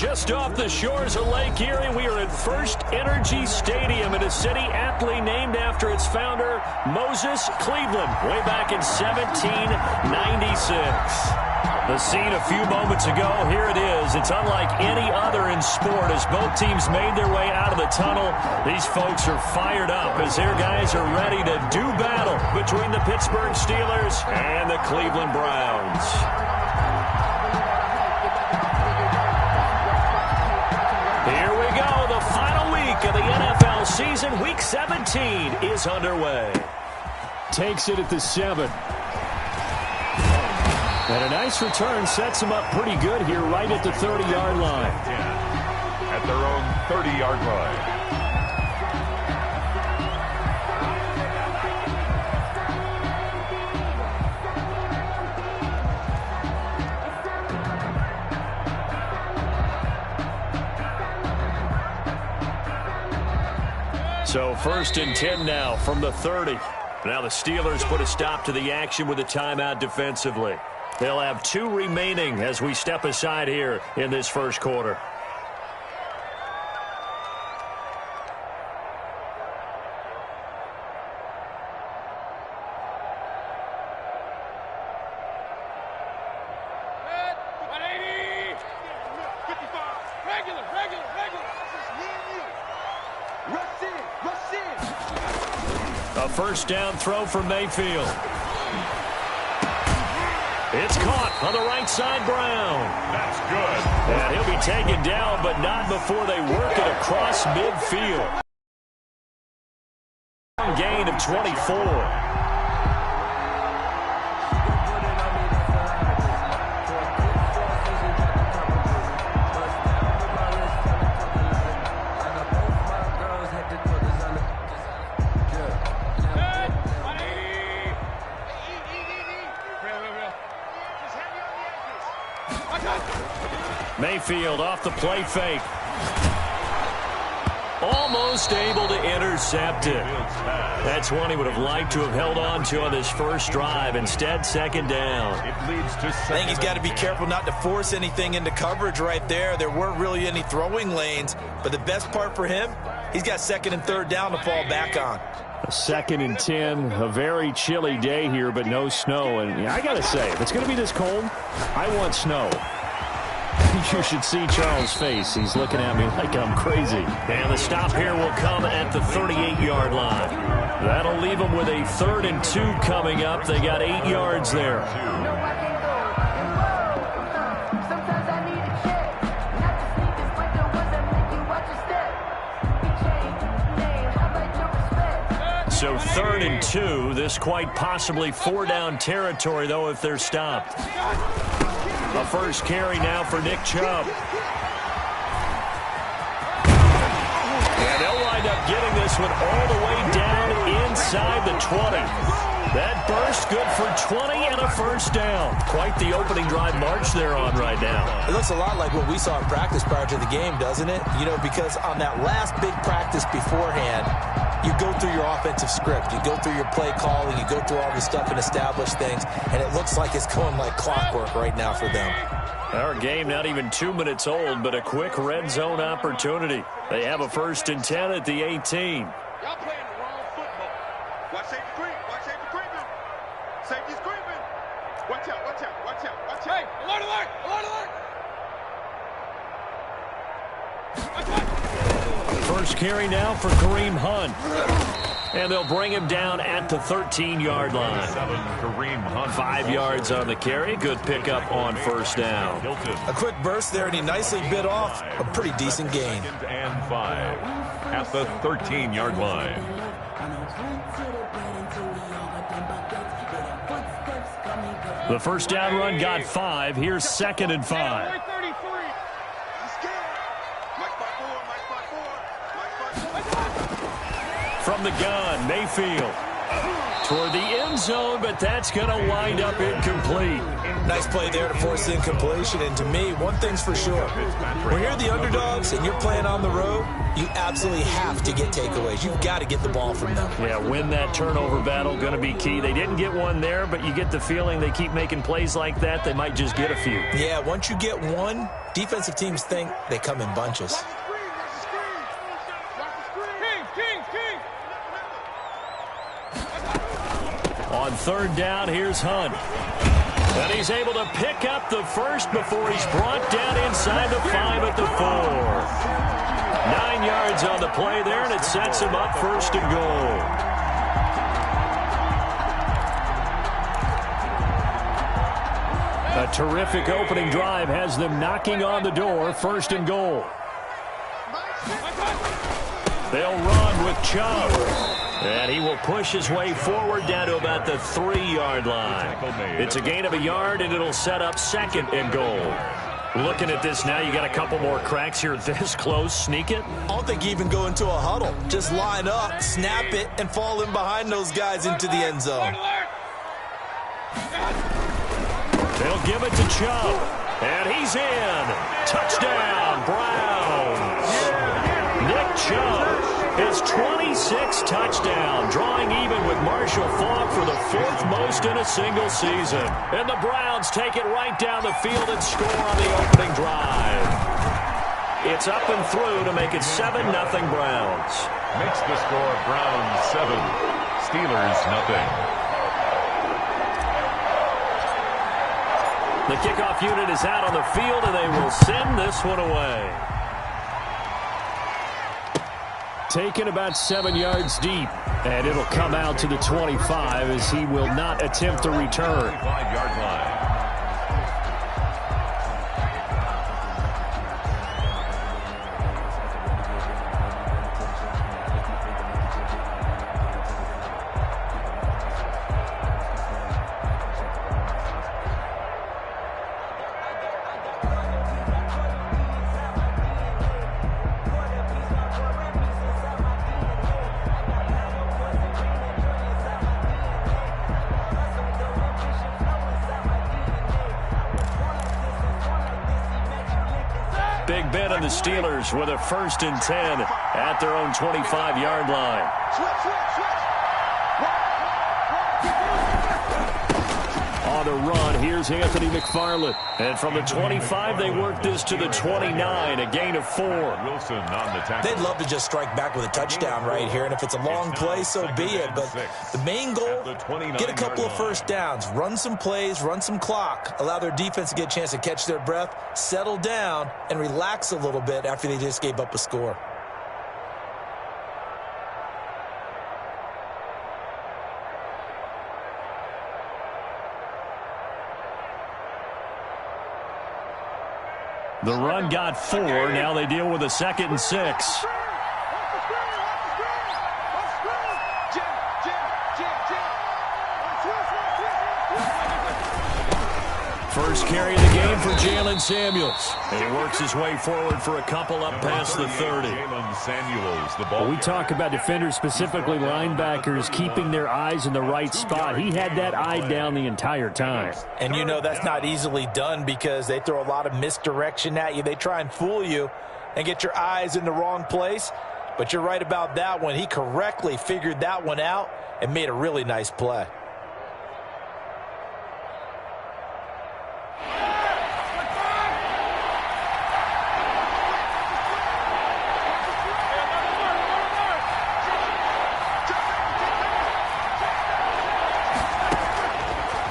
Just off the shores of Lake Erie, we are at First Energy Stadium in a city aptly named after its founder, Moses Cleveland, way back in 1796. The scene a few moments ago, here it is. It's unlike any other in sport as both teams made their way out of the tunnel. These folks are fired up as their guys are ready to do battle between the Pittsburgh Steelers and the Cleveland Browns. Here we go. The final week of the NFL season. Week 17 is underway. Takes it at the 7. And a nice return sets him up pretty good here right at the 30-yard line. At their own 30-yard line. So 1st and 10 now from the 30. Now the Steelers put a stop to the action with a timeout defensively. They'll have 2 remaining as we step aside here in this first quarter. A first down throw for Mayfield. It's caught on the right side, Brown. That's good. And he'll be taken down, but not before they work it across midfield. Gain of 24. Mayfield off the play fake. Almost able to intercept it. That's one he would have liked to have held on to on this first drive. Instead, second down. I think he's got to be careful not to force anything into coverage right there. There weren't really any throwing lanes. But the best part for him, he's got 2nd and 3rd down to fall back on. A 2nd and 10, a very chilly day here, but no snow. And I got to say, if it's going to be this cold, I want snow. You should see Charles' face. He's looking at me like I'm crazy. And the stop here will come at the 38-yard line. That'll leave them with a 3rd and 2 coming up. They got 8 yards there. So 3rd and 2. This quite possibly 4-down territory, though, if they're stopped. A first carry now for Nick Chubb. And they'll wind up getting this one all the way down inside the 20. That burst good for 20 and a first down. Quite the opening drive march they're on right now. It looks a lot like what we saw in practice prior to the game, doesn't it? You know, because on that last big practice beforehand, you go through your offensive script. You go through your play calling. You go through all this stuff and establish things. And it looks like it's going like clockwork right now for them. Our game not even 2 minutes old, but a quick red zone opportunity. They have a 1st and 10 at the 18. Y'all playing the wrong football. Watch safety creep. Watch safety creeping. Safety's creeping. Watch out, watch out, watch out, watch out. Hey, alert, alert, alert, alert. First carry now for Kareem Hunt. And they'll bring him down at the 13-yard line. 5 yards on the carry. Good pickup on first down. A quick burst there, and he nicely bit off a pretty decent gain. 2nd and 5 at the 13-yard line. The first down run got 5. Here's 2nd and 5. From the gun, Mayfield toward the end zone, but that's going to wind up incomplete. Nice play there to force incompletion. And to me, one thing's for sure. When you're the underdogs and you're playing on the road, you absolutely have to get takeaways. You've got to get the ball from them. Yeah, win that turnover battle, going to be key. They didn't get one there, but you get the feeling they keep making plays like that, they might just get a few. Yeah, once you get one, defensive teams think they come in bunches. On third down, here's Hunt. And he's able to pick up the first before he's brought down inside the 5 at the 4. 9 yards on the play there, and it sets him up first and goal. A terrific opening drive has them knocking on the door, first and goal. They'll run with Chubb. And he will push his way forward down to about the 3-yard line. It's a gain of a yard, and it'll set up second and goal. Looking at this now, you got a couple more cracks here this close. Sneak it? I don't think you even go into a huddle. Just line up, snap it, and fall in behind those guys into the end zone. They'll give it to Chubb. And he's in. Touchdown, Browns. Nick Chubb. His 26th touchdown, drawing even with Marshall Faulk for the 4th most in a single season. And the Browns take it right down the field and score on the opening drive. It's up and through to make it 7-0 Browns. Makes the score Browns 7, Steelers nothing. The kickoff unit is out on the field, and they will send this one away. Taken about 7 yards deep, and it'll come out to the 25 as he will not attempt to return. 25-yard line. Big Ben and the Steelers with a 1st and 10 at their own 25-yard line. On the run, here's Anthony McFarland. And from the 25, they work this to the 29, a gain of 4. Wilson on the tackle. They'd love to just strike back with a touchdown right here, and if it's a long play, so be it. But the main goal, get a couple of first downs, run some plays, run some clock, allow their defense to get a chance to catch their breath, settle down, and relax a little bit after they just gave up a score. The run got 4. Now they deal with a 2nd and 6. First carry of the game for Jalen Samuels. And he works his way forward for a couple up past the 30. Jalen Samuels, the ball. We talk about defenders, specifically linebackers, keeping their eyes in the right spot. He had that eye down the entire time. And you know that's not easily done because they throw a lot of misdirection at you. They try and fool you and get your eyes in the wrong place. But you're right about that one. He correctly figured that one out and made a really nice play.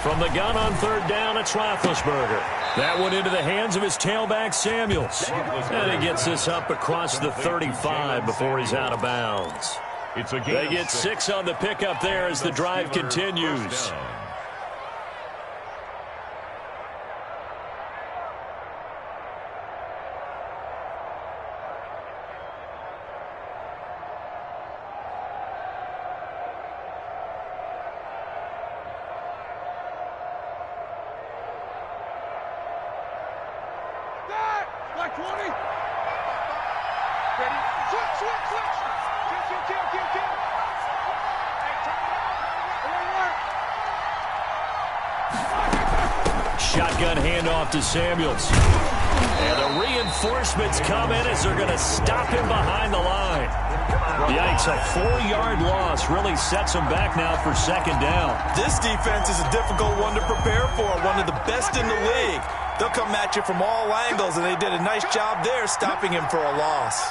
From the gun on third down, it's Roethlisberger. That one into the hands of his tailback, Samuels. And he gets this up across the 35 before he's out of bounds. They get 6 on the pickup there as the drive continues. Like 20. Ready? Switch. Kill. Hey, turn it up. shotgun handoff to Samuels. And the reinforcements come in as they're going to stop him behind the line. Yikes, a 4-yard loss really sets them back now for second down. This defense is a difficult one to prepare for, one of the best in the league. They'll come at you from all angles, and they did a nice job there stopping him for a loss.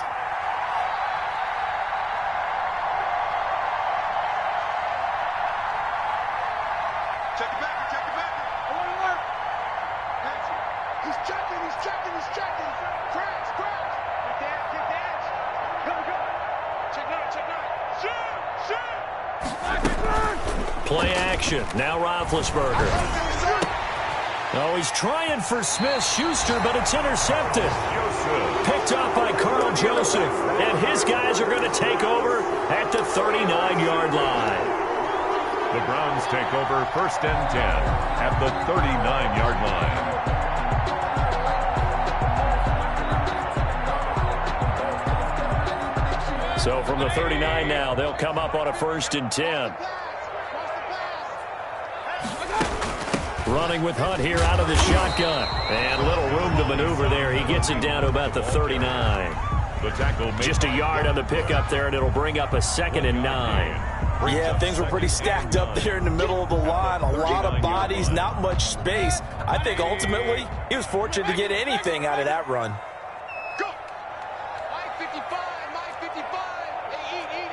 Check it back. I want to work. He's checking. Crash. Get that. Go. Check nine. Shoot. Play action. Now Roethlisberger. Oh, he's trying for Smith-Schuster, but it's intercepted. Picked off by Carl Joseph. And his guys are going to take over at the 39-yard line. The Browns take over 1st and 10 at the 39-yard line. So from the 39 now, they'll come up on a 1st and 10. Running with Hunt here out of the shotgun. And little room to maneuver there. He gets it down to about the 39. The tackle Just a yard on the pickup there, and it'll bring up a 2nd and 9. Yeah, things were pretty stacked up there in the middle of the line. A lot of bodies, not much space. I think ultimately he was fortunate to get anything out of that run. Go. Mike 55. Hey, eat.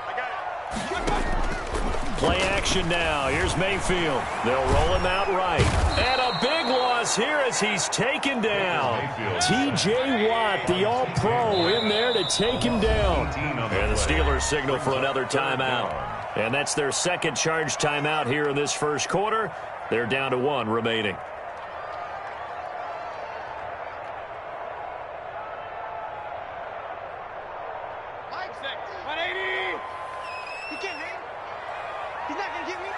I got it. Play action now. Here's Mayfield. They'll roll him out right. And a big loss here as he's taken down. T.J. Watt, the All-Pro, in there to take him down. And the Steelers signal for another timeout. And that's their second charge timeout here in this first quarter. They're down to 1 remaining. Mike 180. He can't hit. He's not going to get me.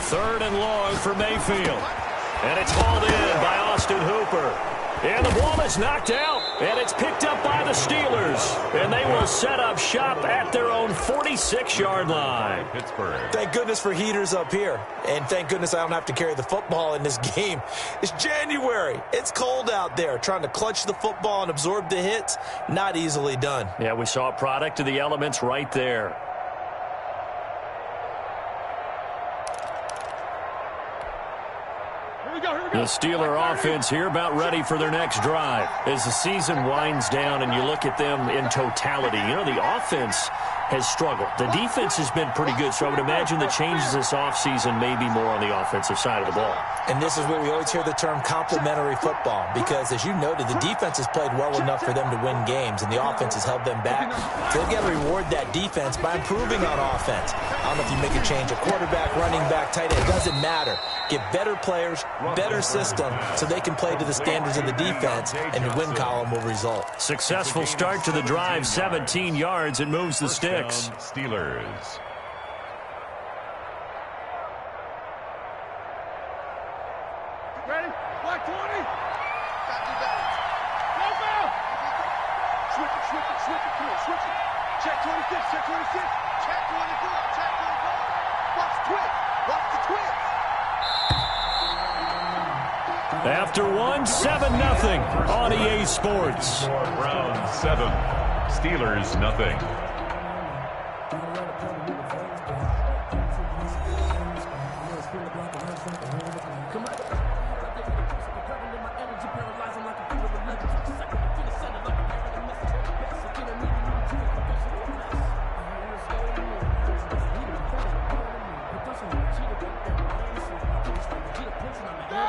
3rd and long for Mayfield. And it's hauled in by Austin Hooper. And the ball is knocked out. And it's picked up by the Steelers. And they will set up shop at their own 46-yard line. Pittsburgh. Thank goodness for heaters up here. And thank goodness I don't have to carry the football in this game. It's January. It's cold out there. Trying to clutch the football and absorb the hits, not easily done. Yeah, we saw a product of the elements right there. The Steeler offense here about ready for their next drive. As the season winds down and you look at them in totality, you know, the offense has struggled. The defense has been pretty good, so I would imagine the changes this offseason may be more on the offensive side of the ball. And this is where we always hear the term complementary football, because as you noted, the defense has played well enough for them to win games, and the offense has held them back. So they've got to reward that defense by improving on offense. I don't know if you make a change, a quarterback, running back, tight end, it doesn't matter. Get better players, better system, so they can play to the standards of the defense, and the win column will result. Successful start to the drive, 17 yards, and moves the sticks. Steelers. Ready? Black 20. No foul. Switch it. Come on, switch it. Check 26. Check 24. Watch the twist. After 7-0 on EA Sports. Browns 7, Steelers nothing.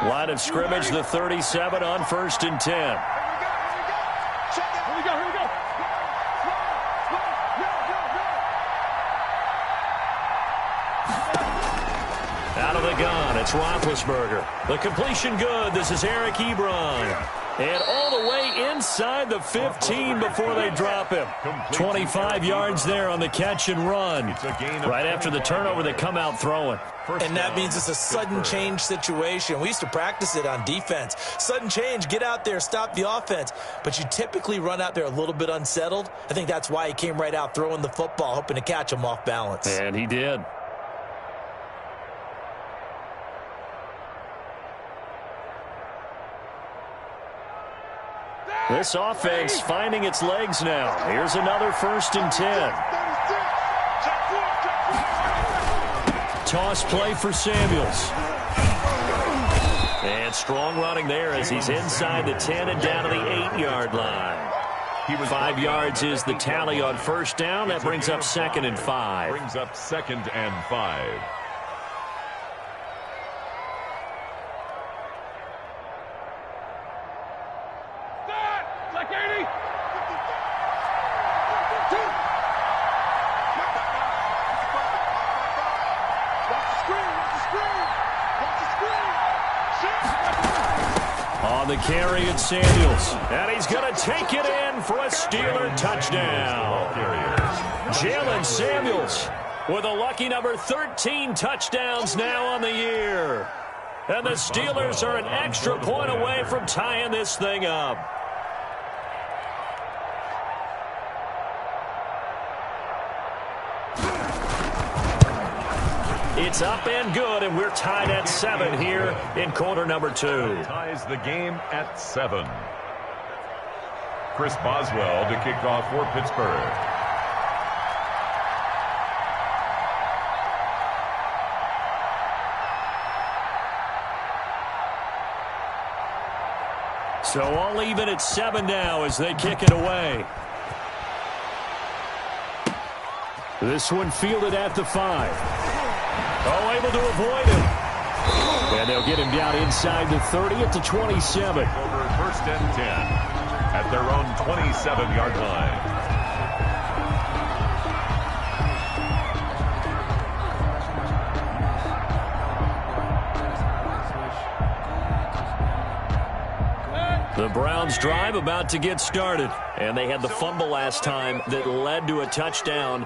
Line of scrimmage, the 37 on 1st and 10. Here we go. Out of the gun, it's Roethlisberger. The completion good. This is Eric Ebron. And all the way inside the 15 before they drop him. 25 yards there on the catch and run. Right after the turnover, they come out throwing. And that means it's a sudden change situation. We used to practice it on defense. Sudden change, get out there, stop the offense. But you typically run out there a little bit unsettled. I think that's why he came right out throwing the football, hoping to catch him off balance. And he did. This offense finding its legs now. Here's another 1st and 10. Toss play for Samuels. And strong running there as he's inside the 10 and down to the 8-yard line. 5 yards is the tally on 1st down. That brings up 2nd and 5. Brings up 2nd and 5. On the carry, it's Samuels. And he's going to take it in for a Steeler touchdown. Jalen Samuels with a lucky number 13 touchdowns now on the year. And the Steelers are an extra point away from tying this thing up. It's up and good, and we're tied at 7 here in quarter number 2. Ties the game at 7. Chris Boswell to kick off for Pittsburgh. So all even at 7 now as they kick it away. This one fielded at the 5. Oh, able to avoid him. And they'll get him down inside the 30 at the 27. Over 1st and 10 at their own 27-yard line. The Browns drive about to get started. And they had the fumble last time that led to a touchdown.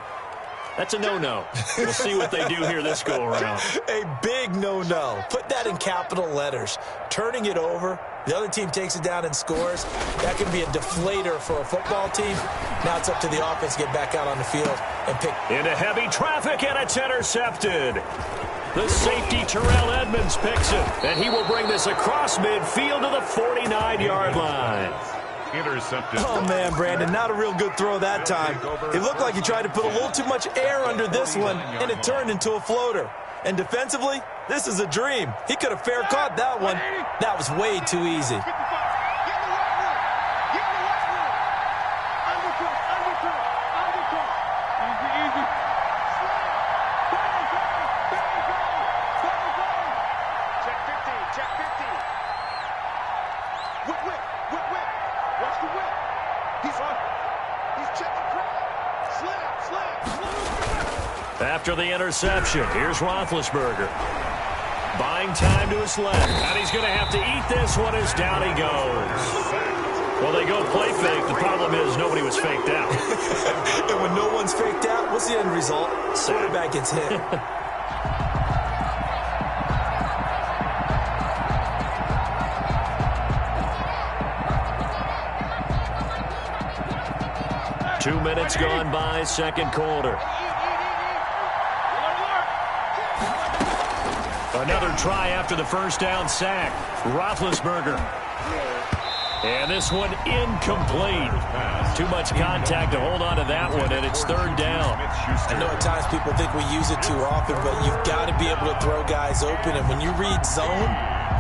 That's a no-no. We'll see what they do here this go-around. A big no-no. Put that in capital letters. Turning it over, the other team takes it down and scores. That can be a deflator for a football team. Now it's up to the offense to get back out on the field and pick. Into heavy traffic, and it's intercepted. The safety, Terrell Edmonds, picks it, and he will bring this across midfield to the 49-yard line. Intercepted. Oh, man, Brandon, not a real good throw that time. It looked like he tried to put a little too much air under this one, and it turned into a floater. And defensively, this is a dream. He could have fair caught that one. That was way too easy. After the interception, here's Roethlisberger. Buying time to his left. And he's going to have to eat this one as down he goes. Well, they go play fake. The problem is nobody was faked out. And when no one's faked out, what's the end result? Quarterback gets hit. 2 minutes gone by, second quarter. Another try after the first down sack. Roethlisberger. And this one incomplete. Too much contact to hold on to that one, and it's third down. I know at times people think we use it too often, but you've got to be able to throw guys open. And when you read zone,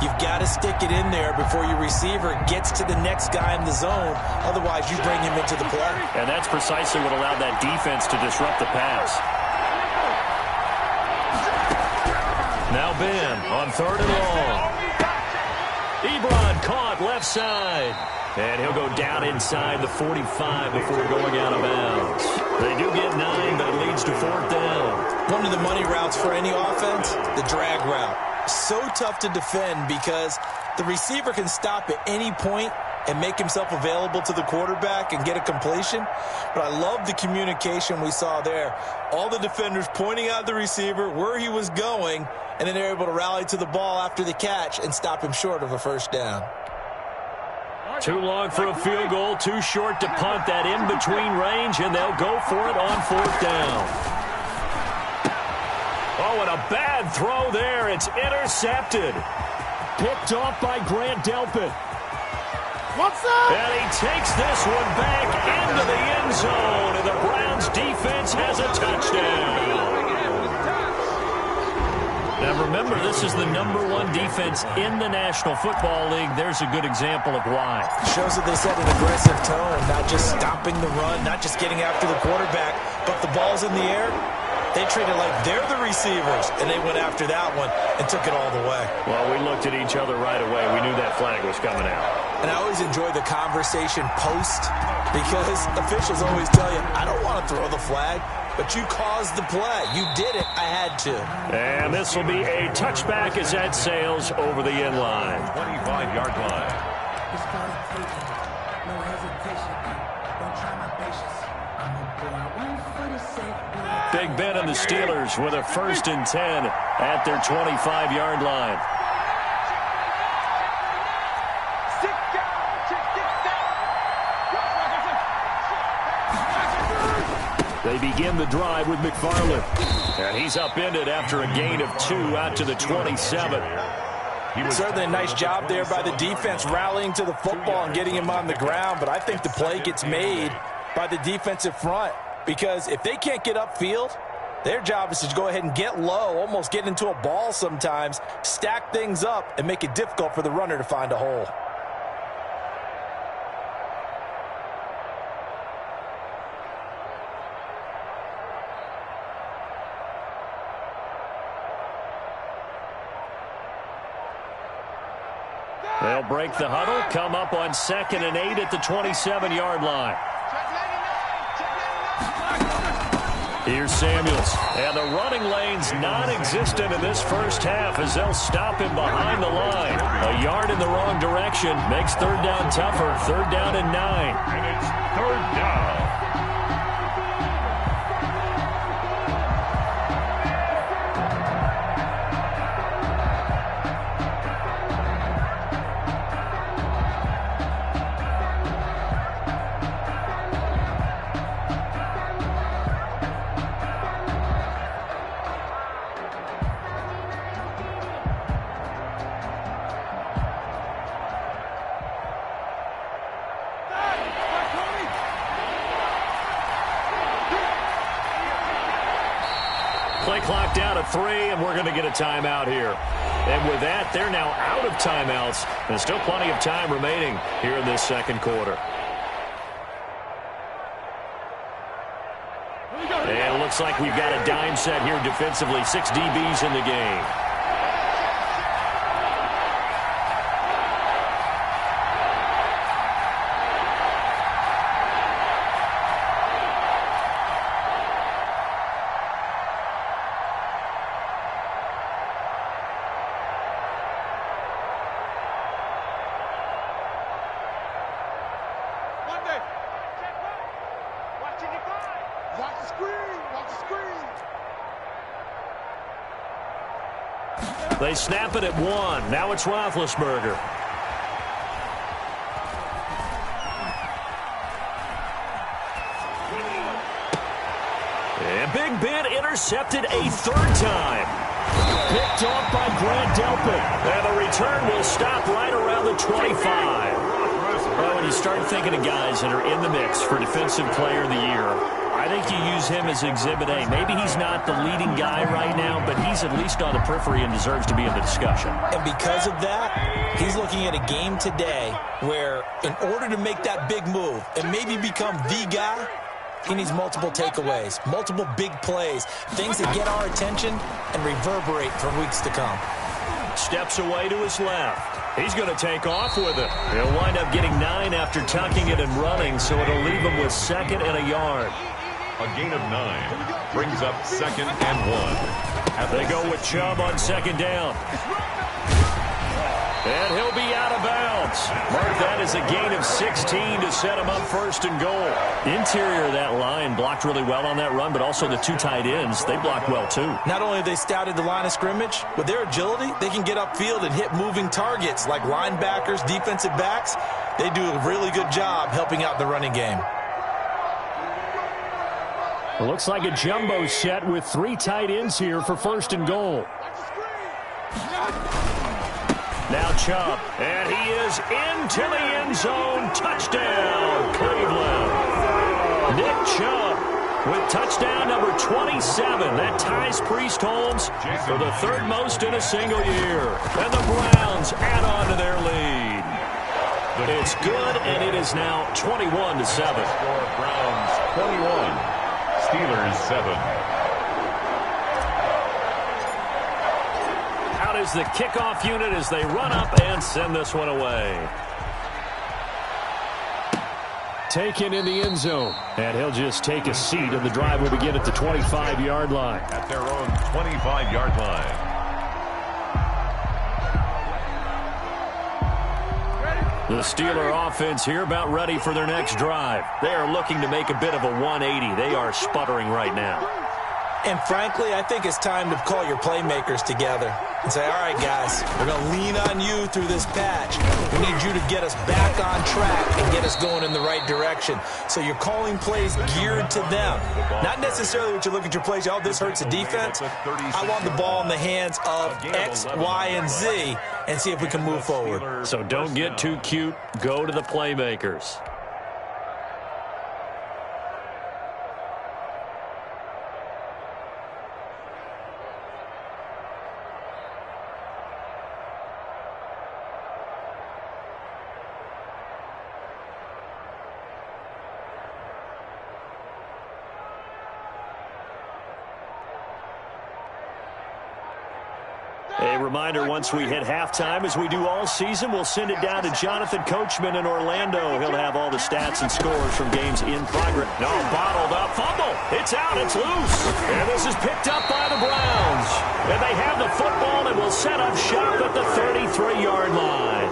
you've got to stick it in there before your receiver gets to the next guy in the zone. Otherwise, you bring him into the play. And that's precisely what allowed that defense to disrupt the pass. Now Ben on third and long. Ebron caught left side. And he'll go down inside the 45 before going out of bounds. They do get 9, but it leads to fourth down. One of the money routes for any offense, the drag route. So tough to defend because the receiver can stop at any point and make himself available to the quarterback and get a completion. But I love the communication we saw there. All the defenders pointing out the receiver, where he was going, and then they're able to rally to the ball after the catch and stop him short of a first down. Too long for a field goal, too short to punt that in-between range, and they'll go for it on fourth down. Oh, and a bad throw there. It's intercepted. Picked off by Grant Delpit. And he takes this one back into the end zone, and the Browns defense has a touchdown. Now remember, this is the #1 defense in the National Football League. There's a good example of why. Shows that they set an aggressive tone, not just stopping the run, not just getting after the quarterback, but the ball's in the air. They treat it like they're the receivers, and they went after that one and took it all the way. Well, we looked at each other right away. We knew that flag was coming out. And I always enjoy the conversation post, because officials always tell you, I don't want to throw the flag, but you caused the play. You did it. I had to. And this will be a touchback as that sails over the end line. 25-yard line. It's called a taking. No hesitation. Don't try my patience. I'm a boy. 1 foot is safe. Big Ben and the Steelers with a 1st and 10 at their 25-yard line. They begin the drive with McFarland. And he's upended after a gain of 2 out to the 27. Certainly a nice job there by the defense rallying to the football and getting him on the ground. But I think the play gets made by the defensive front, because if they can't get upfield, their job is to go ahead and get low, almost get into a ball sometimes, stack things up, and make it difficult for the runner to find a hole. They'll break the huddle, come up on 2nd and 8 at the 27-yard line. Here's Samuels. And the running lane's non-existent in this first half as they'll stop him behind the line. A yard in the wrong direction makes 3rd down tougher. 3rd down and 9. And it's 3rd down. Play clock down to 3, and we're going to get a timeout here. And with that, they're now out of timeouts. There's still plenty of time remaining here in this second quarter. And it looks like we've got a dime set here defensively. 6 DBs in the game. They snap it at 1. Now it's Roethlisberger. And Big Ben intercepted a 3rd time. Picked off by Grant Delpit. And the return will stop right around the 25. Well, when you start thinking of guys that are in the mix for Defensive Player of the Year, I think you use him as Exhibit A. Maybe he's not the leading guy right now, but he's at least on the periphery and deserves to be in the discussion. And because of that, he's looking at a game today where in order to make that big move and maybe become the guy, he needs multiple takeaways, multiple big plays, things that get our attention and reverberate for weeks to come. Steps away to his left. He's going to take off with it. He'll wind up getting 9 after tucking it and running, so it'll leave him with 2nd and a yard. A gain of 9 brings up 2nd and 1. They go with Chubb on 2nd down. And he'll be out of bounds. Mark that as a gain of 16 to set him up 1st and goal. The interior of that line blocked really well on that run, but also the 2 tight ends, they blocked well too. Not only have they scouted the line of scrimmage, with their agility, they can get upfield and hit moving targets like linebackers, defensive backs. They do a really good job helping out the running game. It looks like a jumbo set with 3 tight ends here for 1st and goal. Now now Chubb. And he is into the end zone. Touchdown, Cleveland. Nick Chubb with touchdown number 27. That ties Priest Holmes for the third most in a single year. And the Browns add on to their lead. It's good, and it is now 21-7. Browns 21, Steelers 7. Out is the kickoff unit as they run up and send this one away. Taken in the end zone, and he'll just take a seat, and the drive will begin at the 25-yard line. At their own 25-yard line. The Steeler offense here about ready for their next drive. They are looking to make a bit of a 180. They are sputtering right now. And frankly, I think it's time to call your playmakers together and say, all right, guys, we're going to lean on you through this patch. We need you to get us back on track and get us going in the right direction. So you're calling plays geared to them. Not necessarily what you look at your plays, oh, this hurts the defense. I want the ball in the hands of X, Y, and Z and see if we can move forward. So don't get too cute. Go to the playmakers. A reminder, once we hit halftime, as we do all season, we'll send it down to Jonathan Coachman in Orlando. He'll have all the stats and scores from games in progress. No, bottled up. Fumble. It's out. It's loose. And this is picked up by the Browns. And they have the football and will set up shop at the 33-yard line.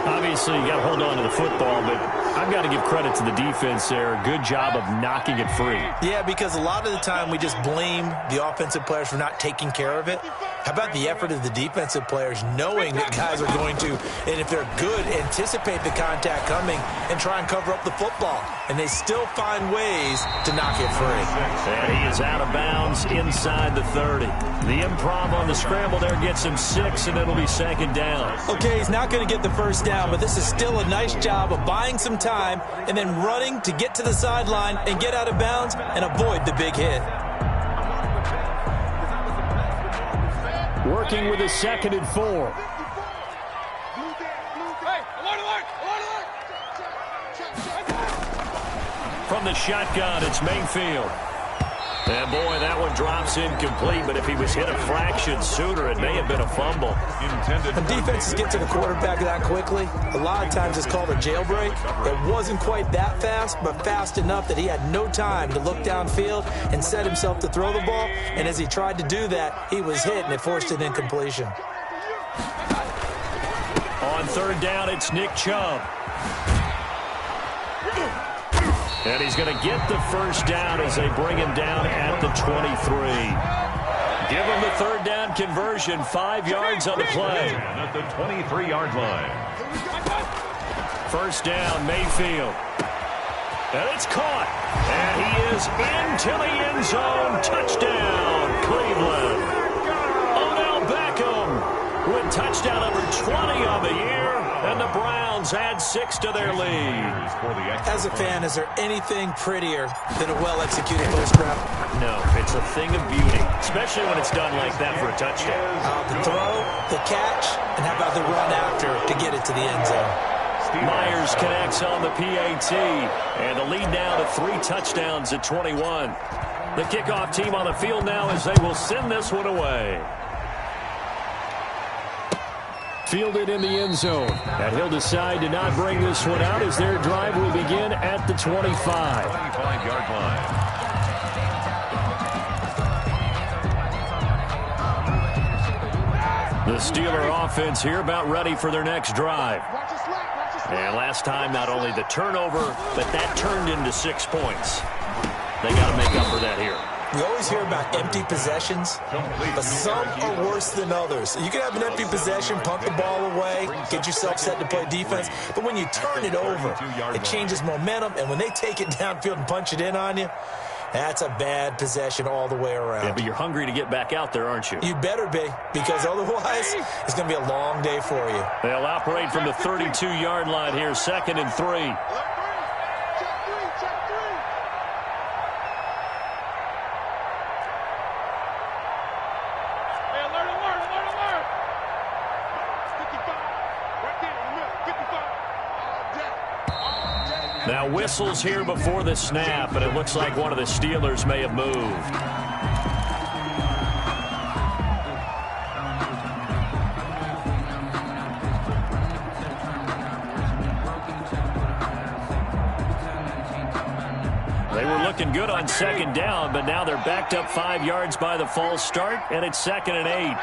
Obviously, you got to hold on to the football, but I've got to give credit to the defense there. Good job of knocking it free. Yeah, because a lot of the time we just blame the offensive players for not taking care of it. How about the effort of the defensive players knowing that guys are going to, and if they're good, anticipate the contact coming and try and cover up the football. And they still find ways to knock it free. And he is out of bounds inside the 30. The improv on the scramble there gets him 6, and it'll be second down. Okay, he's not going to get the first down, but this is still a nice job of buying some time and then running to get to the sideline and get out of bounds and avoid the big hit. Working with a 2nd and 4. From the shotgun, it's Mayfield. And boy, that one drops incomplete, but if he was hit a fraction sooner, it may have been a fumble. When defenses get to the quarterback that quickly, a lot of times it's called a jailbreak. It wasn't quite that fast, but fast enough that he had no time to look downfield and set himself to throw the ball. And as he tried to do that, he was hit, and it forced an incompletion. On third down, it's Nick Chubb. And he's going to get the first down as they bring him down at the 23. Give him the third down conversion, 5 yards on the play. At the 23-yard line. First down, Mayfield. And it's caught. And he is into the end zone. Touchdown, Cleveland. Odell Beckham with touchdown number 20 on the year. And the Browns add 6 to their lead. As a fan, is there anything prettier than a well-executed post route? No, it's a thing of beauty, especially when it's done like that for a touchdown. The throw, the catch, and how about the run after to get it to the end zone? Myers connects on the PAT, and the lead now to 3 touchdowns at 21. The kickoff team on the field now as they will send this one away. Fielded in the end zone, and he'll decide to not bring this one out as their drive will begin at the 25. 25-yard line. The Steeler offense here about ready for their next drive. And last time, not only the turnover, but that turned into 6 points. They got to make up for that here. We always hear about empty possessions, but some are worse than others. You can have an empty possession, punt the ball away, get yourself set to play defense, but when you turn it over, it changes momentum, and when they take it downfield and punch it in on you, That's a bad possession all the way around. Yeah, but you're hungry to get back out there, aren't you? You better be, because otherwise it's going to be a long day for you. They'll operate from the 32-yard line here, 2nd and 3. Now whistles here before the snap, and it looks like one of the Steelers may have moved. They were looking good on 2nd down, but now they're backed up 5 yards by the false start, and it's 2nd and 8.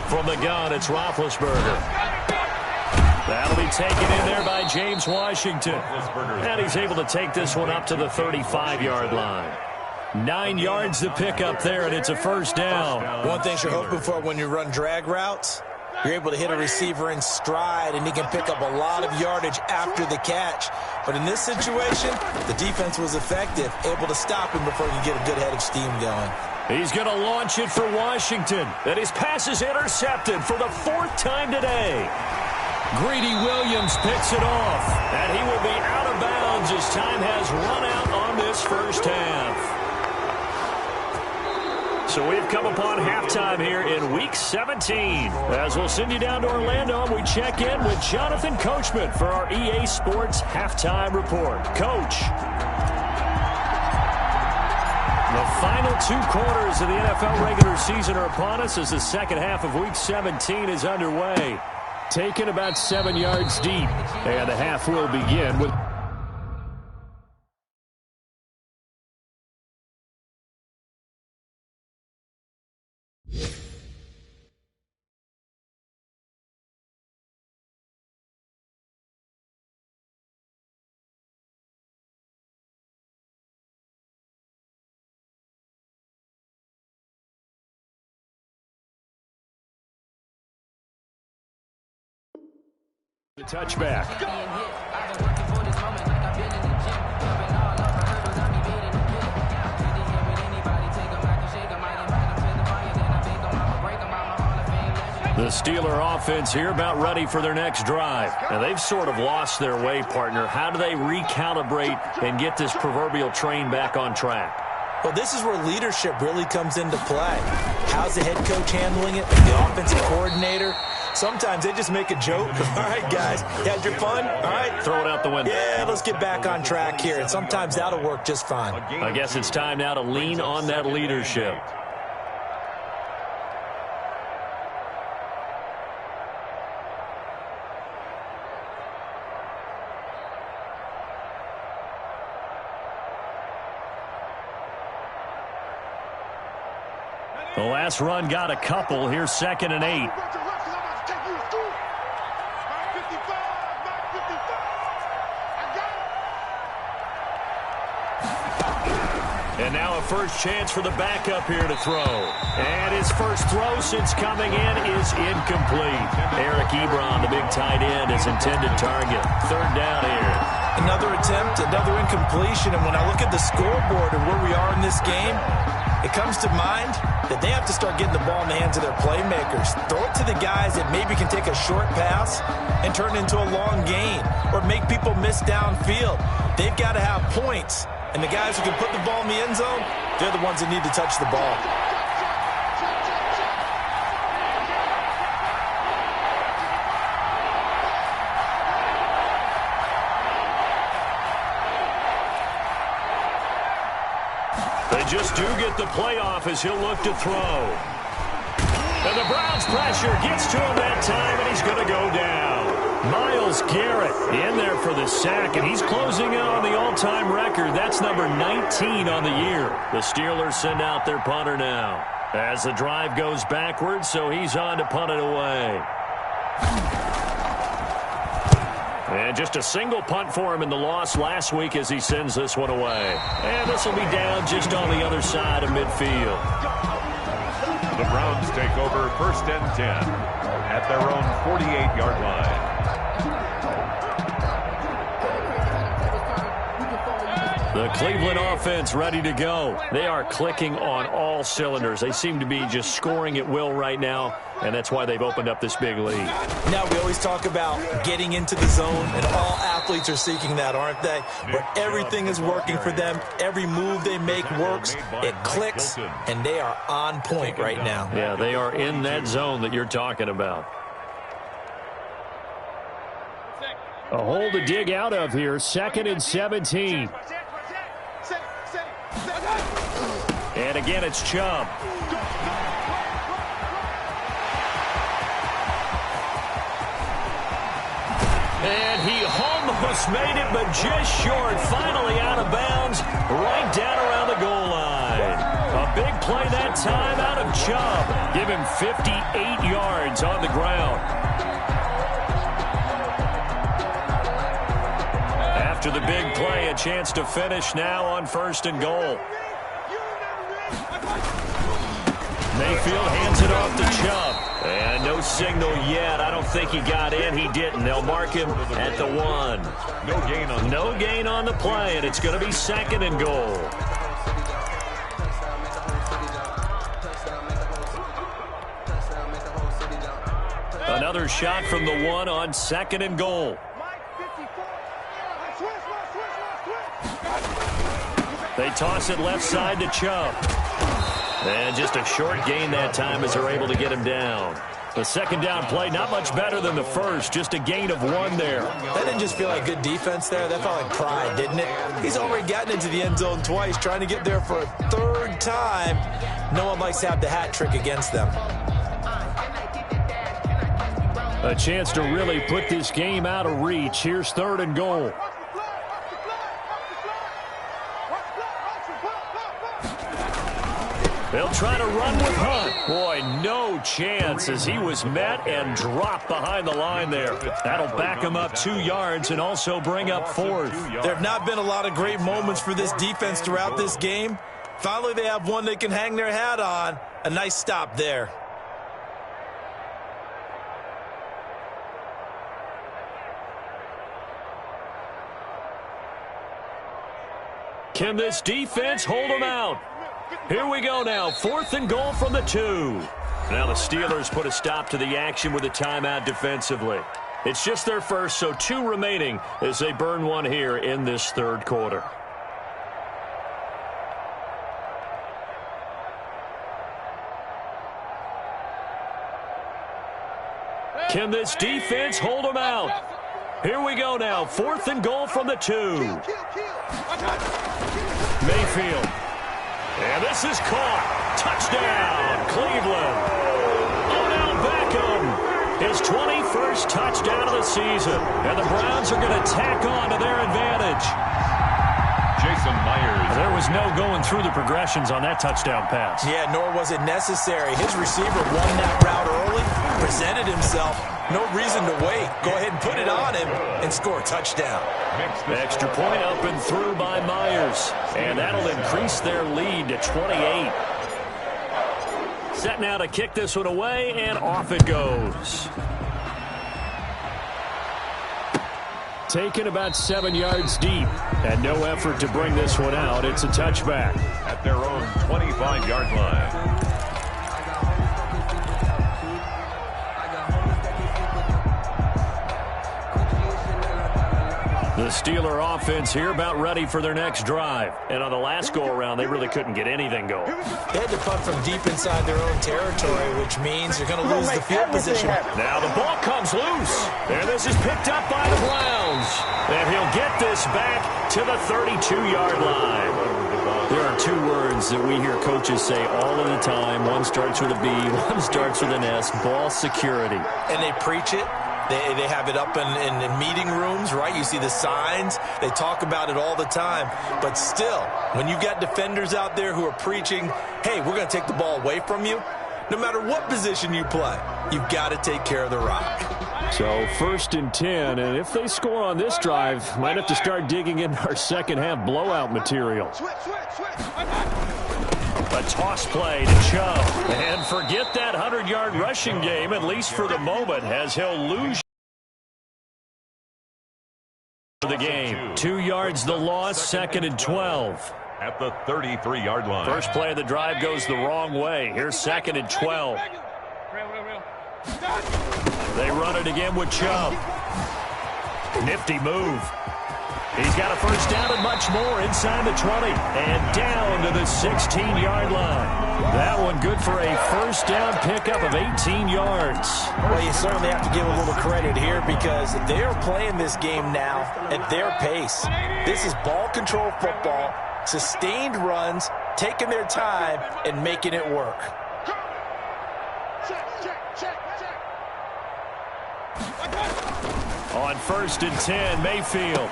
From the gun, it's Roethlisberger. That'll be taken in there by James Washington. And he's able to take this one up to the 35-yard line. 9 yards to pick up there, and it's a 1st down. One thing you're hoping for when you run drag routes, you're able to hit a receiver in stride, and he can pick up a lot of yardage after the catch. But in this situation, the defense was effective, able to stop him before he could get a good head of steam going. He's going to launch it for Washington. And his pass is intercepted for the 4th time today. Greedy Williams picks it off. And he will be out of bounds as time has run out on this 1st half. So we've come upon halftime here in Week 17. As we'll send you down to Orlando, and we check in with Jonathan Coachman for our EA Sports Halftime Report. Coach. The final 2 quarters of the NFL regular season are upon us as the 2nd half of Week 17 is underway. Taken about 7 yards deep, and the half will begin with... the touchback. The Steeler offense here about ready for their next drive. Now, they've sort of lost their way, partner. How do they recalibrate and get this proverbial train back on track? Well, this is where leadership really comes into play. How's the head coach handling it? The offensive coordinator? Sometimes they just make a joke. All right, guys, you had your fun? All right. Throw it out the window. Yeah, let's get back on track here. And sometimes that'll work just fine. I guess it's time now to lean on that leadership. The last run got a couple. Here's 2nd and 8. And now a first chance for the backup here to throw. And his first throw since coming in is incomplete. Eric Ebron, the big tight end, is intended target. 3rd down here. Another attempt, another incompletion. And when I look at the scoreboard and where we are in this game, it comes to mind that they have to start getting the ball in the hands of their playmakers. Throw it to the guys that maybe can take a short pass and turn it into a long gain or make people miss downfield. They've got to have points. And the guys who can put the ball in the end zone, they're the ones that need to touch the ball. They just do get the playoff as he'll look to throw. And the Browns pressure gets to him that time, and he's going to go down. Myles Garrett in there for the sack, and he's closing in on the all-time record. That's number 19 on the year. The Steelers send out their punter now as the drive goes backwards, so he's on to punt it away. And just a single punt for him in the loss last week as he sends this one away. And this will be down just on the other side of midfield. The Browns take over 1st and 10 at their own 48-yard line. The Cleveland offense ready to go. They are clicking on all cylinders. They seem to be just scoring at will right now, and that's why they've opened up this big lead. Now, we always talk about getting into the zone, and all athletes are seeking that, aren't they? Where everything is working for them. Every move they make works. It clicks, and they are on point right now. Yeah, they are in that zone that you're talking about. A hole to dig out of here. 2nd and 17. And again, it's Chubb. And he almost made it, but just short. Finally out of bounds, right down around the goal line. A big play that time out of Chubb. Give him 58 yards on the ground. After the big play, a chance to finish now on 1st and goal. Mayfield hands it off to Chubb. And no signal yet. I don't think he got in. He didn't. They'll mark him at the 1. No gain on the play, and it's going to be 2nd and goal. Another shot from the 1 on 2nd and goal. They toss it left side to Chubb. And just a short gain that time as they're able to get him down. The 2nd down play, not much better than the first. Just a gain of 1 there. That didn't just feel like good defense there. That felt like pride, didn't it? He's already gotten into the end zone twice, trying to get there for a 3rd time. No one likes to have the hat trick against them. A chance to really put this game out of reach. Here's 3rd and goal. They'll try to run with Hunt. Boy, no chance as he was met and dropped behind the line there. That'll back him up 2 yards and also bring up 4th. There have not been a lot of great moments for this defense throughout this game. Finally, they have one they can hang their hat on. A nice stop there. Can this defense hold them out? Here we go now. 4th and goal from the 2. Now the Steelers put a stop to the action with a timeout defensively. It's just their first, so 2 remaining as they burn 1 here in this 3rd quarter. Can this defense hold them out? Here we go now. 4th and goal from the 2. Mayfield. And this is caught. Touchdown, Cleveland. Odell Beckham, his 21st touchdown of the season. And the Browns are going to tack on to their advantage. Jason Myers. There was no going through the progressions on that touchdown pass. Yeah, nor was it necessary. His receiver won that route early, presented himself. No reason to wait. Go ahead and put it on him and score a touchdown. Extra point up and through by Myers. And that'll increase their lead to 28. Set now to kick this one away, and off it goes. Taken about 7 yards deep, and no effort to bring this one out. It's a touchback. At their own 25-yard line. The Steeler offense here about ready for their next drive. And on the last go-around, they really couldn't get anything going. They had to punt from deep inside their own territory, which means they're going to lose the field position. Now the ball comes loose. And this is picked up by the Browns. And he'll get this back to the 32-yard line. There are 2 words that we hear coaches say all of the time. One starts with a B, one starts with an S, ball security. And they preach it. They have it up in meeting rooms, right? You see the signs. They talk about it all the time. But still, when you've got defenders out there who are preaching, hey, we're going to take the ball away from you, no matter what position you play, you've got to take care of the rock. So 1st and 10, and if they score on this drive, might have to start digging in our second half blowout material. A toss play to Chubb. And forget that 100-yard rushing game, at least for the moment, as he'll lose the game. 2 yards the loss, 2nd and 12. At the 33-yard line. First play of the drive goes the wrong way. Here's 2nd and 12. They run it again with Chubb. Nifty move. He's got a first down and much more inside the 20. And down to the 16-yard line. That one good for a first down pickup of 18 yards. Well, you certainly have to give a little credit here because they're playing this game now at their pace. This is ball control football, sustained runs, taking their time, and making it work. On 1st and 10, Mayfield.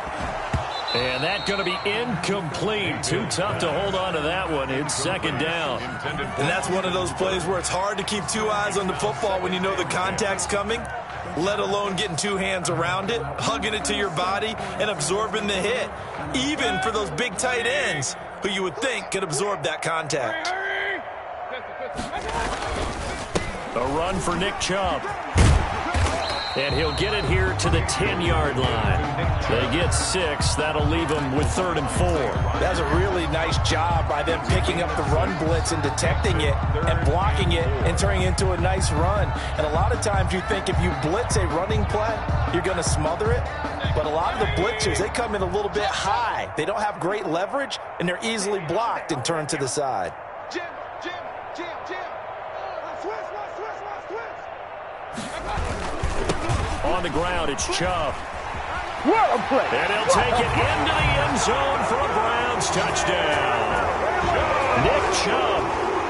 And that's going to be incomplete. Too tough to hold on to that one. It's 2nd down. And that's one of those plays where it's hard to keep 2 eyes on the football when you know the contact's coming, let alone getting 2 hands around it, hugging it to your body, and absorbing the hit. Even for those big tight ends who you would think could absorb that contact. A run for Nick Chubb. And he'll get it here to the 10-yard line. They get 6. That'll leave them with 3rd and 4. That's a really nice job by them picking up the run blitz and detecting it and blocking it and turning it into a nice run. And a lot of times you think if you blitz a running play, you're going to smother it. But a lot of the blitzers, they come in a little bit high. They don't have great leverage, and they're easily blocked and turned to the side. Jim. On the ground, it's Chubb. And he'll take it into the end zone for a Browns touchdown. Nick Chubb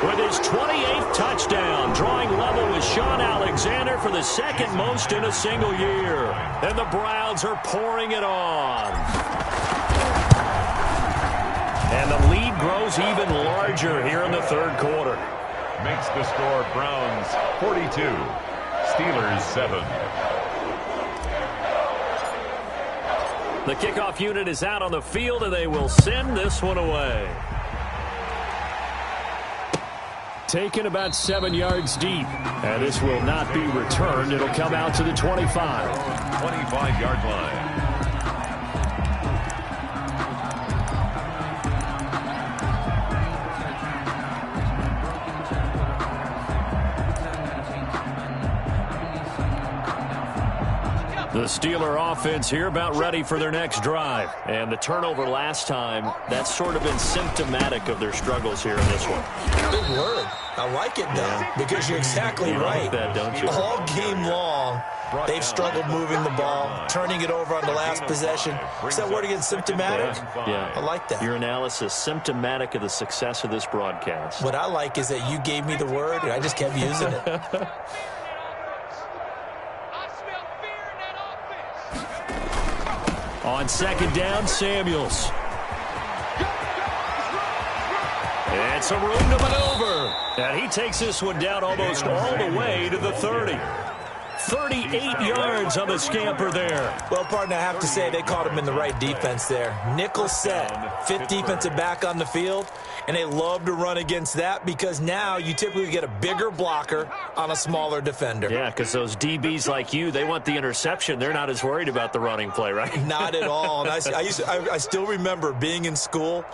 with his 28th touchdown, drawing level with Sean Alexander for the 2nd most in a single year. And the Browns are pouring it on. And the lead grows even larger here in the 3rd quarter. Makes the score Browns 42, Steelers 7. The kickoff unit is out on the field, and they will send this one away. Taken about 7 yards deep. And this will not be returned. It'll come out to the 25. 25-yard line. The Steeler offense here about ready for their next drive. And the turnover last time, that's sort of been symptomatic of their struggles here in this one. Big word. I like it, though, because you're exactly right. Like that, don't you? All game long, they've struggled moving the ball, turning it over on the last possession. Is that word again, symptomatic? Yeah. I like that. Your analysis, symptomatic of the success of this broadcast. What I like is that you gave me the word, and I just kept using it. On 2nd down, Samuels. It's a room to maneuver. And he takes this one down almost all the way to the 30. 38 yards on the scamper there. Well, partner, I have to say they caught him in the right defense there. Nickel set, 5th defensive back on the field, and they love to run against that because now you typically get a bigger blocker on a smaller defender. Yeah, because those DBs like you, they want the interception. They're not as worried about the running play, right? Not at all. And I still remember being in school,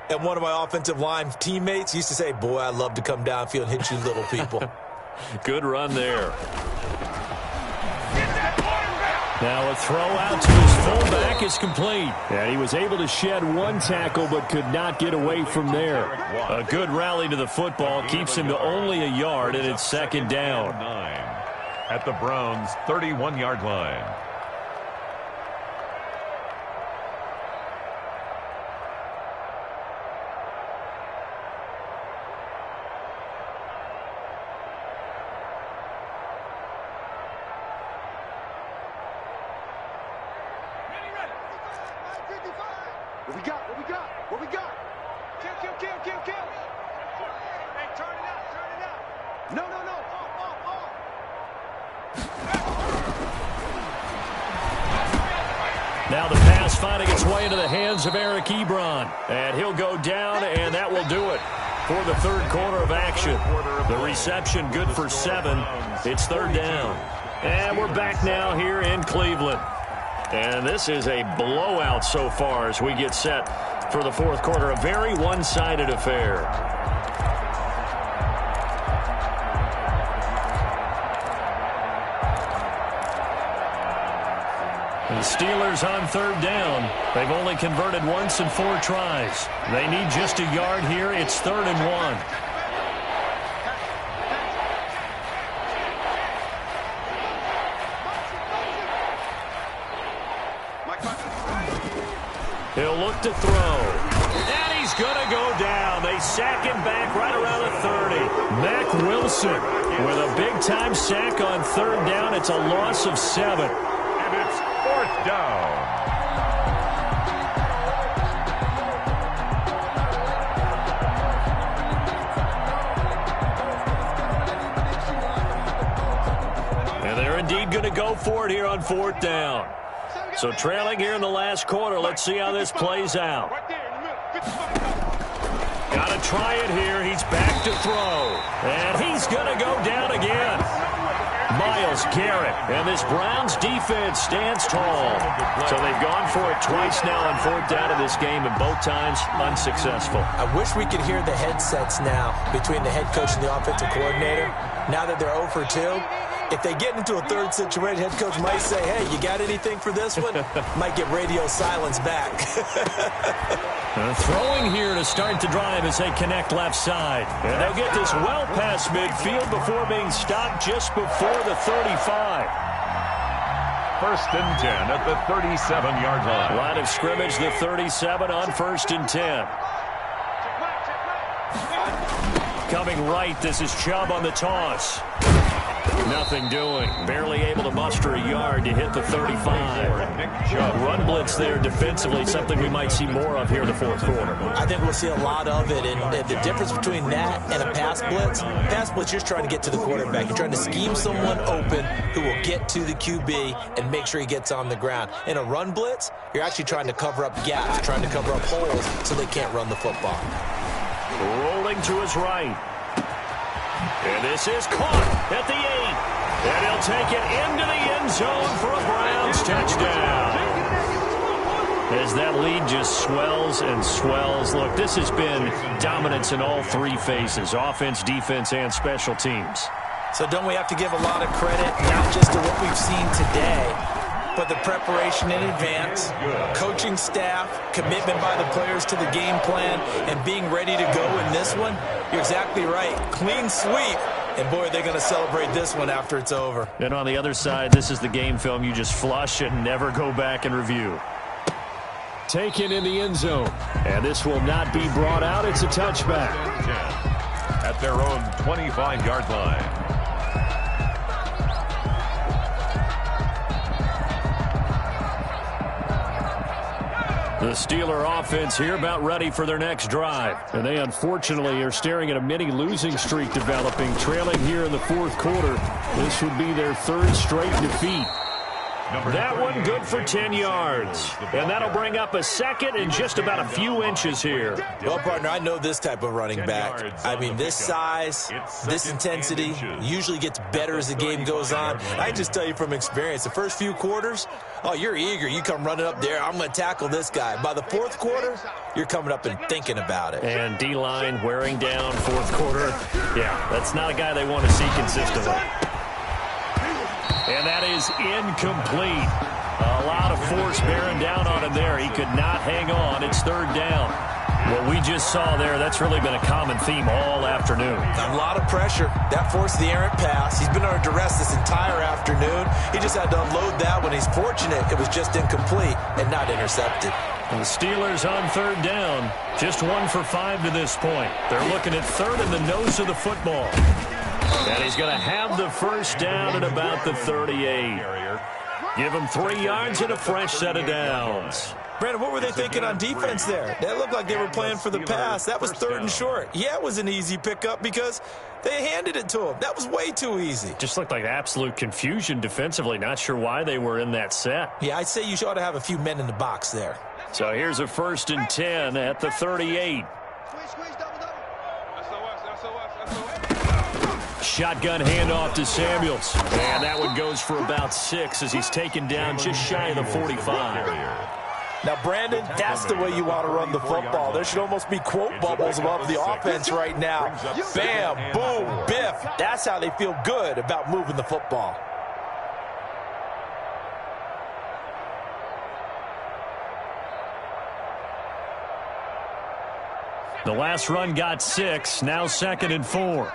and one of my offensive line teammates used to say, boy, I'd love to come downfield and hit you little people. Good run there. Now a throw out to his fullback is complete. And he was able to shed one tackle but could not get away from there. A good rally to the football keeps him to only a yard, and it's 2nd down. 9 at the Browns' 31-yard line. What we got? Kill. Hey, turn it out. No. Now the pass finding its way into the hands of Eric Ebron. And he'll go down, and that will do it for the third quarter of action. The reception good for 7. It's third down. And we're back now here in Cleveland. And this is a blowout so far as we get set for the fourth quarter. A very one-sided affair. The Steelers on third down. They've only converted once in 4 tries. They need just a yard here. It's 3rd and 1. He'll look to throw. And he's going to go down. They sack him back right around the 30. Mack Wilson with a big-time sack on third down. It's a loss of 7. And it's 4th down. And they're indeed going to go for it here on 4th down. So trailing here in the last quarter. Let's see how this plays out. Got to try it here. He's back to throw. And he's going to go down again. Myles Garrett. And this Browns defense stands tall. So they've gone for it twice now on 4th down in this game, and both times unsuccessful. I wish we could hear the headsets now between the head coach and the offensive coordinator. Now that they're 0 for 2. If they get into a third situation, head coach might say, hey, you got anything for this one? Might get radio silence back. Throwing here to start the drive as they connect left side. And they'll get this well past midfield before being stopped just before the 35. 1st and 10 at the 37-yard line. Line of scrimmage, the 37 on 1st and 10. Coming right, this is Chubb on the toss. Nothing doing. Barely able to muster a yard to hit the 35. Run blitz there defensively, something we might see more of here in the fourth quarter. I think we'll see a lot of it. And the difference between that and a pass blitz, you're just trying to get to the quarterback. You're trying to scheme someone open who will get to the QB and make sure he gets on the ground. In a run blitz, you're actually trying to cover up gaps, trying to cover up holes so they can't run the football. Rolling to his right. And this is caught at the 8. And he'll take it into the end zone for a Browns touchdown. As that lead just swells and swells. Look, this has been dominance in all 3 phases, offense, defense, and special teams. So don't we have to give a lot of credit, not just to what we've seen today, but the preparation in advance, coaching staff, commitment by the players to the game plan, and being ready to go in this one? You're exactly right. Clean sweep. And, boy, they're going to celebrate this one after it's over. And on the other side, this is the game film you just flush and never go back and review. Taken in the end zone. And this will not be brought out. It's a touchback. At their own 25-yard line. The Steeler offense here about ready for their next drive. And they unfortunately are staring at a mini losing streak developing, trailing here in the fourth quarter. This would be their 3rd straight defeat. That one good for 10 yards. And that'll bring up a 2nd and just about a few inches here. Well, partner, I know this type of running back. I mean, this size, this intensity usually gets better as the game goes on. I just tell you from experience, the first few quarters, oh, you're eager. You come running up there, I'm going to tackle this guy. By the fourth quarter, you're coming up and thinking about it. And D-line wearing down fourth quarter. Yeah, that's not a guy they want to see consistently. And that is incomplete. A lot of force bearing down on him there. He could not hang on. It's 3rd down. What we just saw there, that's really been a common theme all afternoon. A lot of pressure. That forced the errant pass. He's been under duress this entire afternoon. He just had to unload that one. He's fortunate it was just incomplete and not intercepted. And the Steelers on 3rd down. Just 1 for 5 to this point. They're looking at 3rd in the nose of the football. And he's going to have the first down at about the 38. Give him 3 yards and a fresh set of downs. Brandon, what were they thinking on defense there? That looked like they were playing for the pass. That was 3rd and short. Yeah, it was an easy pickup because they handed it to him. That was way too easy. Just looked like absolute confusion defensively. Not sure why they were in that set. Yeah, I'd say you ought to have a few men in the box there. So here's a 1st and 10 at the 38. Shotgun handoff to Samuels. And that one goes for about 6 as he's taken down just shy of the 45. Now, Brandon, that's the way you want to run the football. There should almost be quote bubbles above the offense right now. Bam, boom, biff. That's how they feel good about moving the football. The last run got 6. Now 2nd and 4.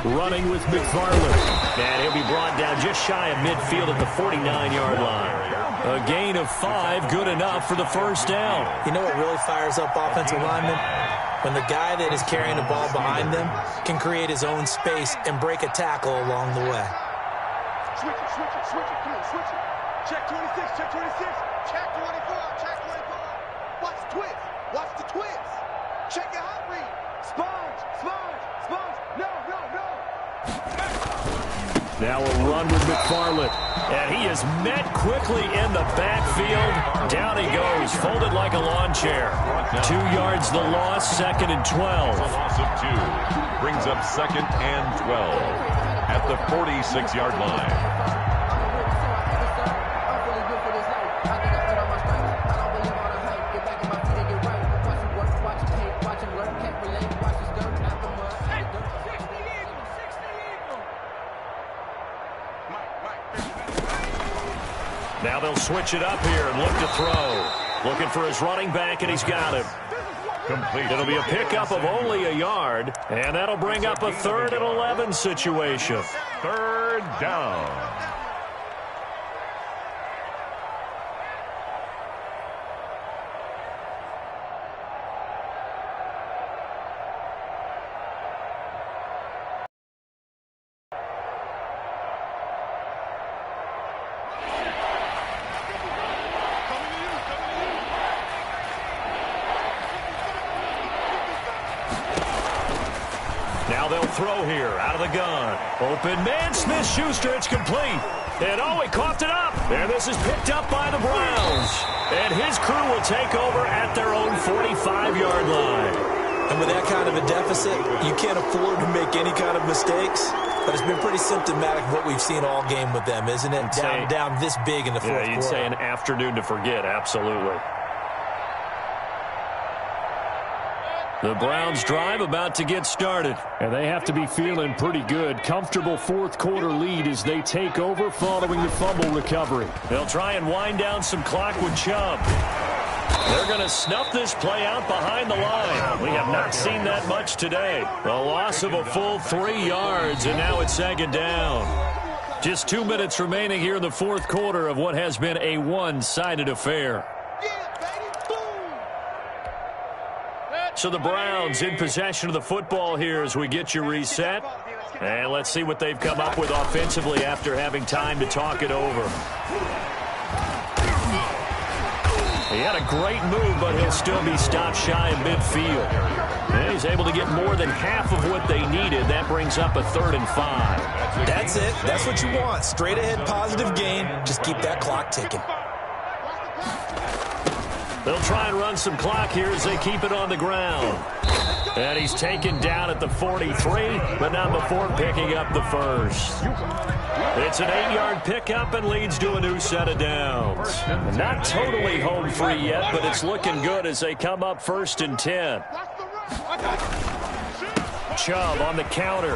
Running with McFarland. And he'll be brought down just shy of midfield at the 49-yard line. A gain of 5, good enough for the 1st down. You know what really fires up offensive linemen? When the guy that is carrying the ball behind them can create his own space and break a tackle along the way. Switch it, come on, switch it. Check 26, check 26, check 24, check 24. Watch the twist, watch the twist. Check your hot read. Sponge, no. Now a run with McFarland. And he is met quickly in the backfield. Down he goes, folded like a lawn chair. 2 yards the loss, 2nd and 12. Loss of 2 brings up 2nd and 12 at the 46-yard line. Now they'll switch it up here and look to throw. Looking for his running back, and he's got him. Complete. It'll be a pickup of only a yard, and that'll bring up a 3rd and 11 situation. 3rd down. Now they'll throw here out of the gun. Open man, Smith-Schuster, it's complete. And oh, he coughed it up. And this is picked up by the Browns. And his crew will take over at their own 45-yard line. And with that kind of a deficit, you can't afford to make any kind of mistakes. But it's been pretty symptomatic of what we've seen all game with them, isn't it? Down this big in the fourth quarter. You'd say an afternoon to forget, absolutely. The Browns drive about to get started. And they have to be feeling pretty good. Comfortable fourth quarter lead as they take over following the fumble recovery. They'll try and wind down some clock with Chubb. They're going to snuff this play out behind the line. We have not seen that much today. A loss of a full 3 yards, and now it's 2nd down. Just 2 minutes remaining here in the fourth quarter of what has been a one-sided affair. So the Browns in possession of the football here as we get you reset. And let's see what they've come up with offensively after having time to talk it over. He had a great move, but he'll still be stopped shy of midfield. And he's able to get more than half of what they needed. That brings up a 3rd and 5. That's it. That's what you want. Straight ahead positive gain. Just keep that clock ticking. They'll try and run some clock here as they keep it on the ground. And he's taken down at the 43, but not before picking up the first. It's an 8-yard pickup and leads to a new set of downs. Not totally home free yet, but it's looking good as they come up 1st and 10. Chubb on the counter.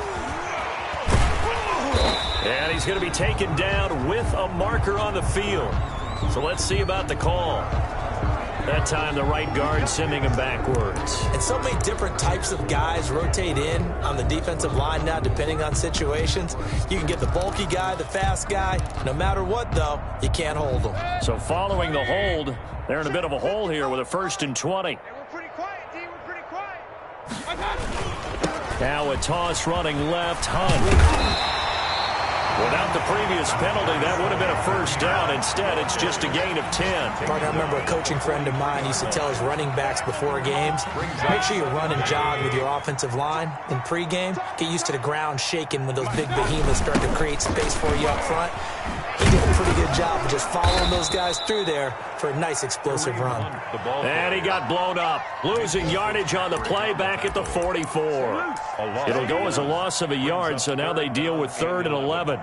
And he's going to be taken down with a marker on the field. So let's see about the call. That time the right guard sending him backwards. And so many different types of guys rotate in on the defensive line now depending on situations. You can get the bulky guy, the fast guy. No matter what, though, you can't hold them. So following the hold, they're in a bit of a hole here with a 1st and 20. We're pretty quiet, D. We're pretty quiet. Now a toss running left. Hunt. Without the previous penalty, that would have been a first down. Instead, it's just a gain of 10. Mark, I remember a coaching friend of mine used to tell his running backs before games, make sure you run and jog with your offensive line in pregame. Get used to the ground shaking when those big behemoths start to create space for you up front. He did a pretty good job of just following those guys through there for a nice explosive run. And he got blown up, losing yardage on the play back at the 44. It'll go as a loss of a yard, so now they deal with 3rd and 11.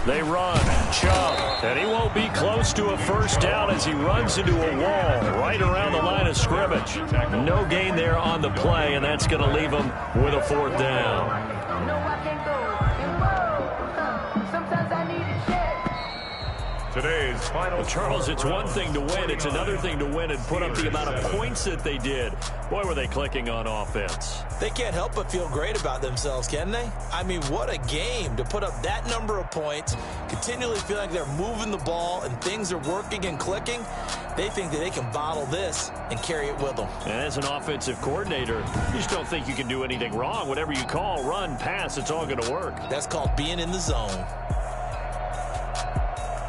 They run, Chubb, and he won't be close to a first down as he runs into a wall right around the line of scrimmage. No gain there on the play, and that's going to leave him with a 4th down. Today's final. Charles, it's one thing to win. It's another thing to win and put up the amount of points that they did. Boy, were they clicking on offense. They can't help but feel great about themselves, can they? I mean, what a game to put up that number of points, continually feel like they're moving the ball and things are working and clicking. They think that they can bottle this and carry it with them. And as an offensive coordinator, you just don't think you can do anything wrong. Whatever you call, run, pass, it's all going to work. That's called being in the zone.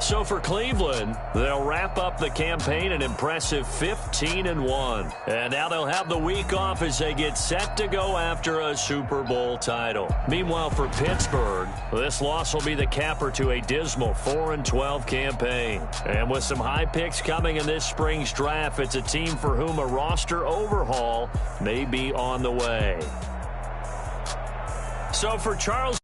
So for Cleveland, they'll wrap up the campaign an impressive 15-1. And now they'll have the week off as they get set to go after a Super Bowl title. Meanwhile, for Pittsburgh, this loss will be the capper to a dismal 4-12 campaign. And with some high picks coming in this spring's draft, it's a team for whom a roster overhaul may be on the way. So for Charles